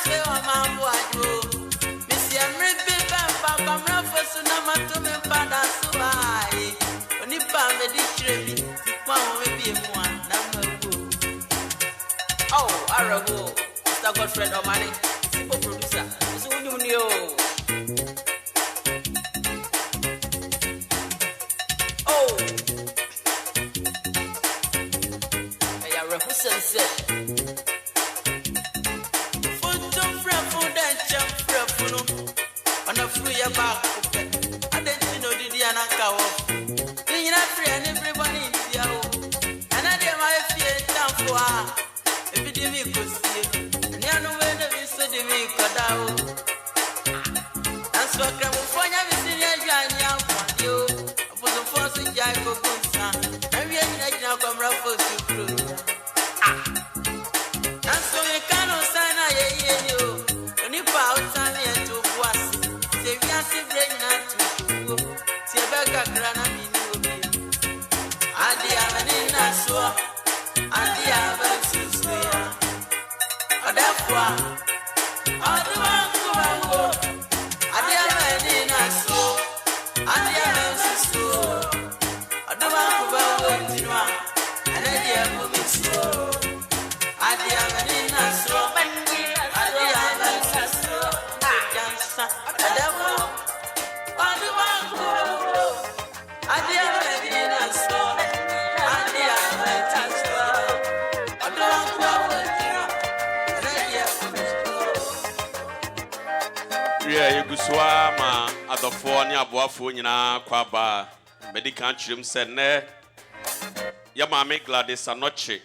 say o mambo ajo. Miss Yamri Biba Papa Rafa Sunama to me pada suai. Onipa me di chrebi, tikwa we bi mu an. Oh, Arago, Mr. Godfrey Omani, simple producer. So you know. Oh, I am represent. Food and jump from on a free back. I didn't know the Diana cow. You're not free and everybody in the and I did my fear down for her. Epidemic was here. Niano wenda viso di mi kodao. That's what California is in your Janya for you. I was a force in Jaco Kunsa. Maybe I now come ruffle to crew. That's what we cannot sign a year. When you pout time here to was. Say we are still bringing out to go. See a beggar grana minu. Adi Avenina Swa. Adi Avenina. Adafwa, Adamango, Adiamena so, Adiamena so, Adamango, Tina, and Adiamu so, Adiamena so, Adiamena so, Adafwa, Adamango, Adiamena so, Adiamena so, Adamango. Yeah, you go ma adofo ni aboafo nyina kwaba medical chim se ne ya maame Gladys Anokye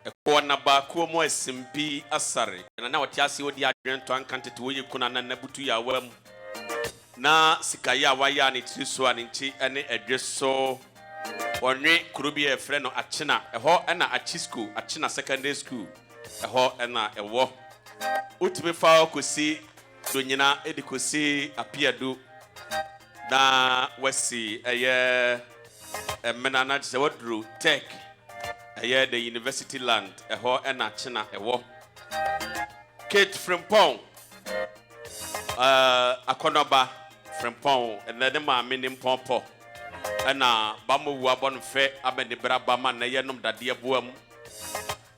ekwo na ba ko mo asimpi asare na wote ase odi adwento ankantete wo yekuna na nabutu ya wam na sikaya waya ne triso anenti ene adweso wonwe kurubi e frɛ no Achina ɛhɔ ɛna Achi school Achina secondary school ɛhɔ ɛna ɛwɔ utime fa kosi Donyina edikosi apiado na wasi eye emena na se wadru tech eye the university land eho ena China ewo Kate Frimpong akonoba Frimpong ene de ma menim pompo ena bamu wu abonfe abene braba ma na ye nom dade aboam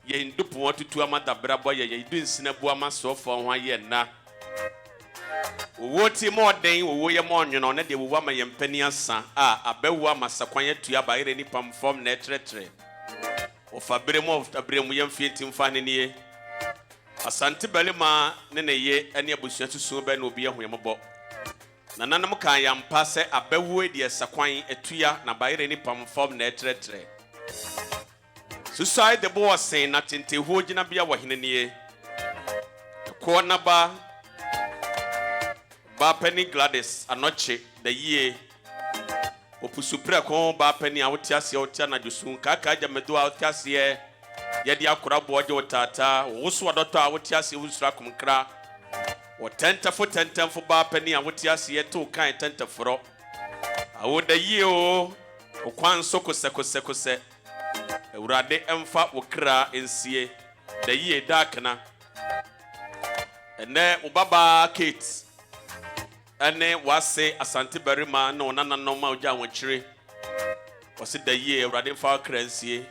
ye ndupu otutu amada braba ye ye dunsina buama so fo ho aye na Woti more day, we were more, you know, that they were my impenia son. Abewa Massaquania to Yabaire ni pam from netre. Of a bremo of the brim, we am feeling finding ye. A Santa Bellima, Nene ye, any abusia to Suben will be a Wimabo. Nanamokayam passe a bewe dear Saquine a tuya, na by any pam from netre. Suicide the boss saying nothing till Hojina be a wahine. Corner bar. Ba penny Gladys Anokye the year opusupre kon ba penny awtiase otia na jusun kaka jamedo awtiase ye de akora boje otata woso adoto awtiase wusura kumkra o tentafo ba penny awtiase ye to kan tentaforo awo the year o okwan sokose urade emfa wokra ensie the year darkna ene ubaba Kate ene wase asante barima na onana no ma oja wonchire wase da ye urade fa kransie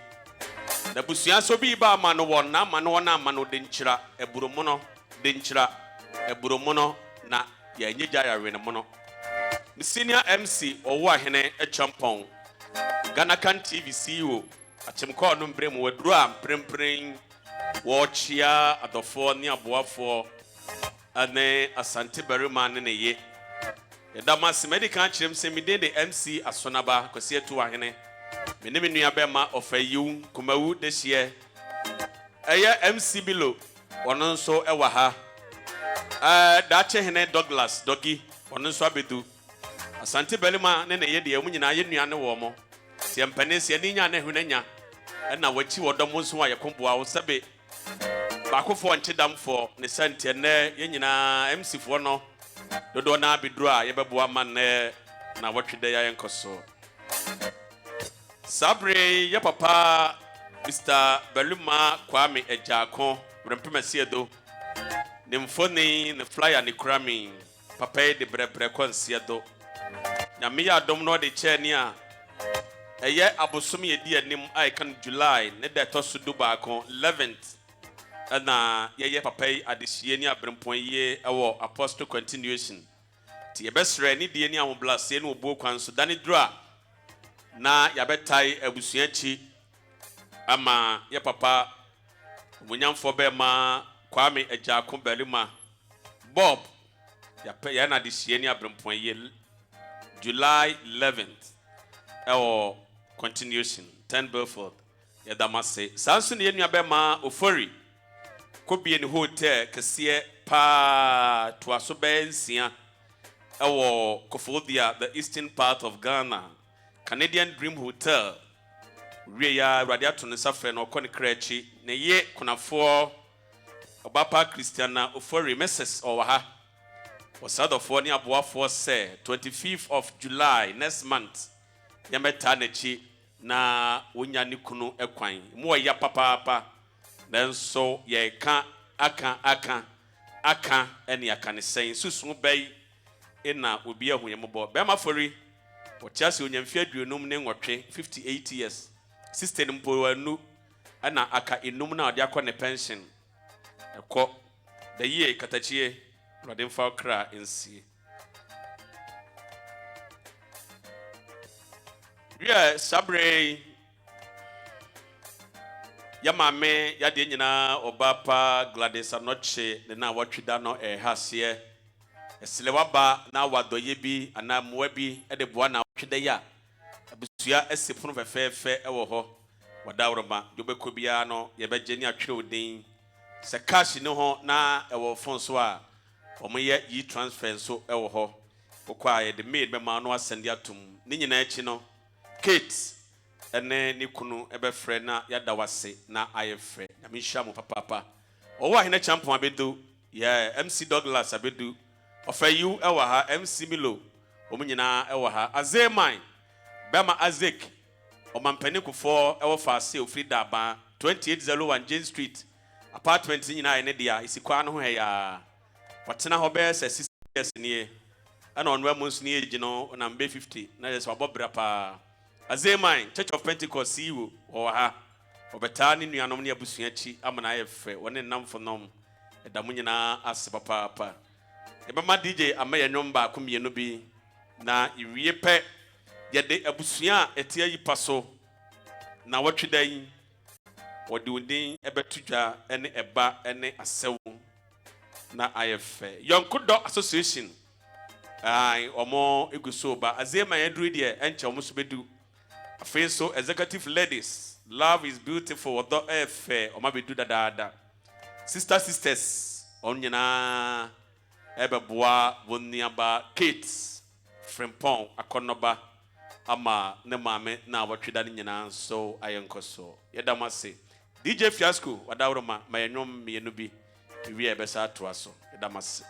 na busua so bi ba ma no wona ma no wona ma no de nchira eburomo no na ya nyeja ya we ne mo no senior MC owo ahene echampon Ghana Can TV CEO achemko no mbrem waduru am prempren wo chia adofo ni aboafo ane asante barima ne ye Damas medical chim se mi de MC asonaba kwesi etu ahene me ne menua bema ofayu kumawu de hye eye MC Bilo wono nso ewa ha dache hene Douglas Dogi wono nso abedu asante belima ne ye de amunyina ye nua ne wo mo se mpane se ni nya ne hunanya na wachi wodom nso aye komboa wo sebe bakofo nchedamfo ne sante ne ye nyina MC fo no dodo na bidru a yebebo ama na watwede ya yenkoso sabre ye papa Mr. Beluma Kwame Ejako rempemasi edo Nimfoni ne flyer ne krami papa de brebre kwansia do na me ya dom no de che ni a eye abosom ye di anim ai kan July ne de to so do ba kon 11th na ye papa adehie ni abrempon ye ewo apostle continuation ti ye besre ni die ni awoblase ne obo kwan so dane dura na ya betai abusuachi ama ye papa munyamfo be ma Kwame Ejako Belima Bob ya na de hie ni abrempon ye July 11th continuation 10 Belford ya damase sanso ne nua be ma ofori kobie ni hotel kese pa to aso be nsia Kofodia the eastern part of Ghana Canadian Dream Hotel Ria radiato ne safre no koni krechi ne ye kunafo Obapa Christiana Ofori Mrs. Owaha was out of one aboafo say 25th of July next month. Yameta nechi na wonya ni kunu ekwan. Mo ya papa then so ye ka aka eni aka ne sen susu bai ina obi ahu yembo. Be ma fori otiase onyamfia aduonum ne nwotwe 58 years. Sister mpo anu ana aka enum na ode akọ ne pension. Eko the year katachie rodemfa kra nsi yeah sabre ya mame ya de nyina obapa Gladys Anokye de na watwida no hase eselewaba na wadoye bi ana moa bi de boa na watwida ya abusua esepunu fefefe ewo ho wadawroma dobeko bia no ye beje ni atwere odin se cash no ho na ewo phone so a omoye yi transfer so ewo ho okwa ye de maid be ma no asende atum ni nyina echi no Kate ene ni kunu ebe frɛ na yada wase na ayefrɛ na mi hia mo papa owo ahene champion abedu yeah MC Douglas abedu ofayu ewa ha MC Milo omu nyina ewa ha Azeman bema Azek omampani kufo ewo fa se ofri daba 2801 Jane Street apartment nyina ene dia isikwa no ho ya watena ho be se 6 years nie ana onwa monsu nie gino na mbe 50 na yes wabobra pa Azeman Church of Pentecost CEO o ha obeta ni nuanom ne abusuachi amana yefe woni namfonom edamu nyina ase papa ebema DJ amaye nyomba akomienu bi na iwie pe yede abusua etia yipaso na watwedan wodi odin ebetudwa ene eba ene asewu na ayefe Yonkudo Association ai omo egusoba Azema yedru de enche omo so bedu afenso executive ladies love is beautiful odo efe omo bedu dada sisters onyina ebeboa woniaba Kate Frimpong akonoba ama ne mame na watweda ni nyina so ayenkoso yedamase DJ Fiasco wadawroma mayenwom mienu bi wi ebesa to aso yedamase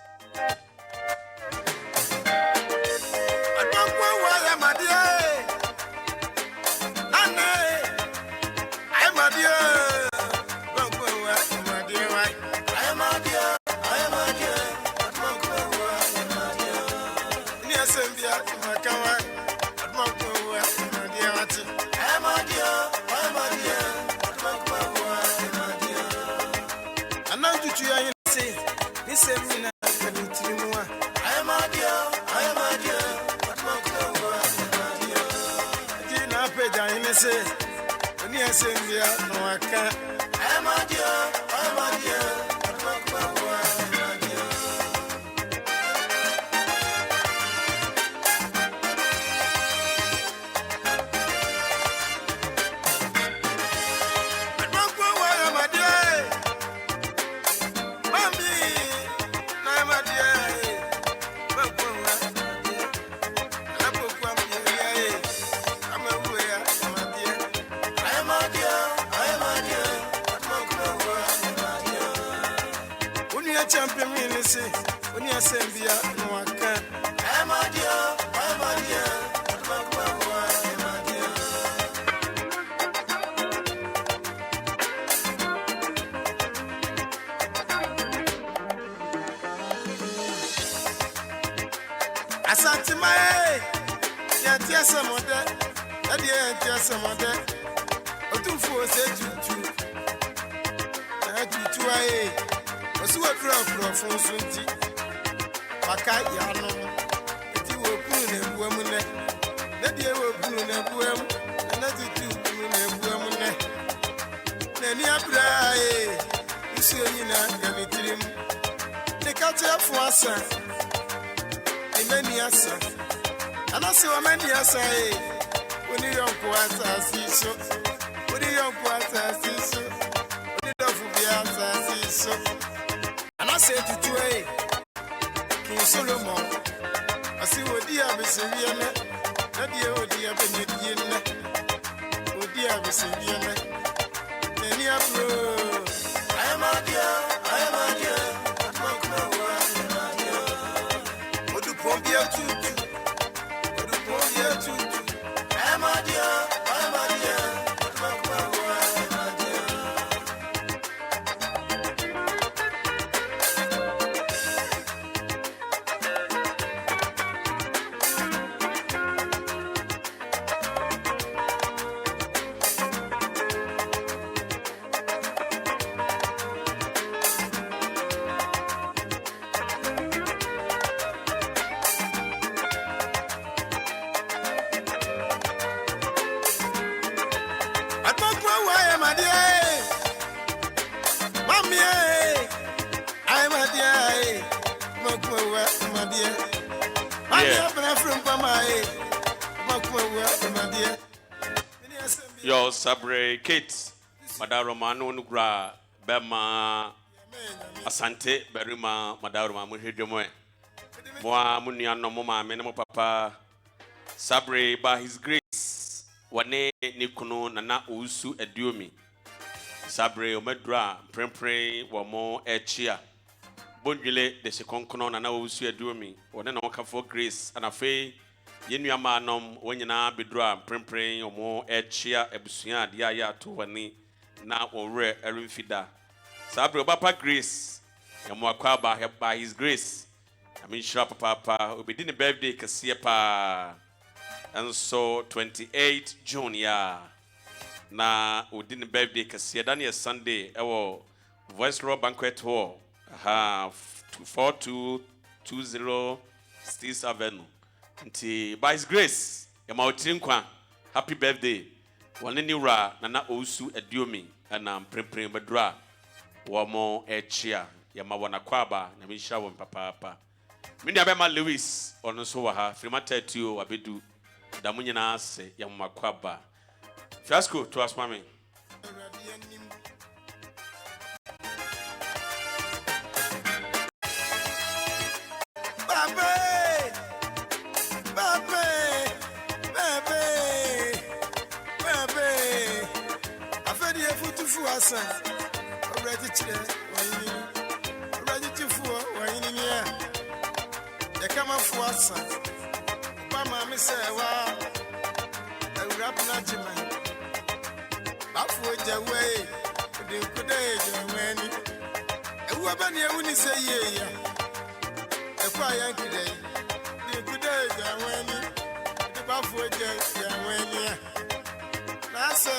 Santimae, Yantia Samoda, Yantia Samoda, Otufu said you two, I was what from Sunti, Makai Yano, if you were pulling a woman, that you were pulling a woman, and that you pulling a woman. Then you apply, you see, you know, the catcher for us, many answer. And I say, many answer, when you don't go as see so, when you don't go as see so, when you don't be as see so. And I say to you, King Solomon, I see what dear Bessariana, that dear, oh dear Benediana, oh dear Bessariana, then you have I am a dear, I am a dear. Yo, Sabre Kate, Madame Romano Nugra, Bema Asante, Berima, Madame Muhidomo, Moa Muniano Moma, Menemo Papa, Sabre by his grace, Wane Nikuno, Nana Usu, Edumi, Sabre Omedra, Prempre, Wamo, Echia, Bundule, the Seconcono, Nana Usu, Edumi, or then Oka for grace, and a fay. Yenu amanom wonyina bedura prempren omo echia ebusuya dia ya to wani na ore erifida sabre obapa grace yamo akwa by his grace I mean sure papa obedi ne birthday kase pa and so 28 June ya na odi ne birthday kase Daniel Sunday ewo Voice Row Banquet Hall 4220 Stis Avenue. By his grace, Yamautrinkwa, happy birthday. One nura Nana Osu Ediomi, and Premprim Badra, Wamo Echia, Yamawana Kwaba, Namisha, and Papa. Minabema Lewis, on the Soha, Frimata to Abidu, Damunina se Yamakwaba. Fiasco to us, mammy. Already to four, why in here? They come up for us. Mama, Miss Ewa, a rap najiman. Baffle your way, the good age of many. A woman here when you say, yeah, a quiet today. The good age of many. The baffle your way, Nasa.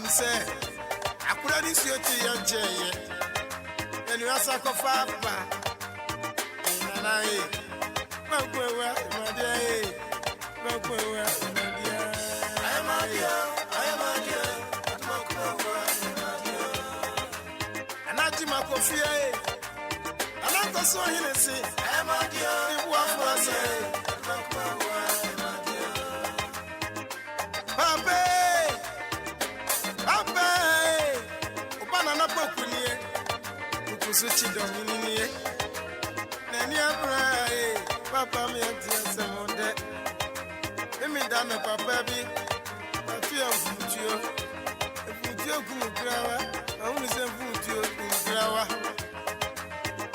Say, I couldn't see your jay, and you are sacrificed. And I, my dear, I am a dear, and I do my coffee. And I saw him and say, I am a dear, what was I? Suchi domini, Nania Bray, Papa me and some of that. Let me down the papa be a fear of Futio. If Futio Gumugrawa, I only say Futio Gumugrawa.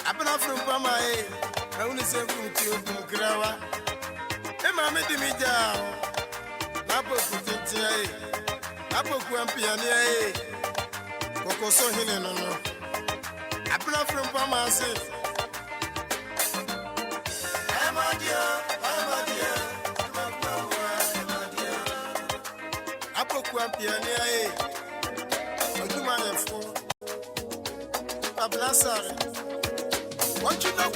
I've been off from Pama, I only say Futio Gumugrawa. Emma made me down. Napo Putin, Napo Quampiania, Coco so no. I brought from Pama, What you know?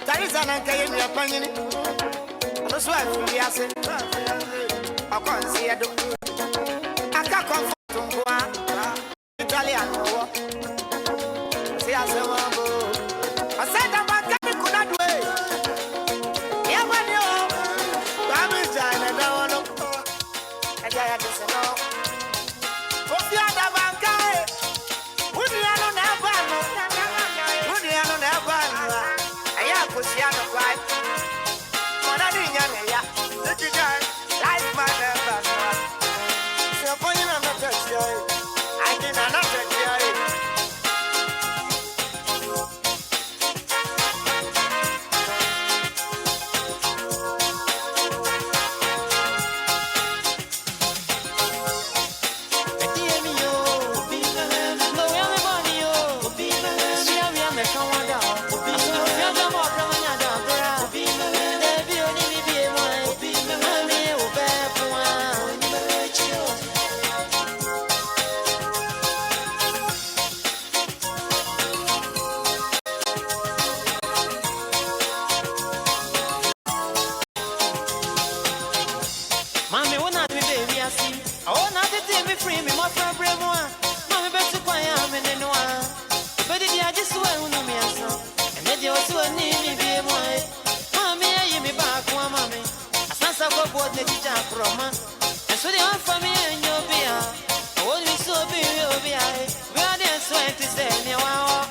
Gladys Anokye mi apanyini. Ono so afiri ase. Akonsi edo. Aka comfort ngwa. Italian wo. Si ase wabo. Asada bakami kuna dwe. Ya wani o. Bami jana da wono. Aja ya deseno. Ofi ada bankai. Uni ano na bano. Uni ano na bano. Aya kusiano kwai. Mona ni nyane ya. Life matter. set me free, me more from Bremois. Mammy, better quiet, I'm in the noir. But if I just went on me, and then you also need me, be more. Mammy, I hear me back, one mammy. As I saw what the teacher from us. And so they want for me and you'll be out. I want me so be, you'll be out. We are there, sweat to say, me, wow.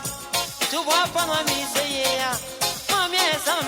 To walk on me, say, yeah. Mommy, yes, I'm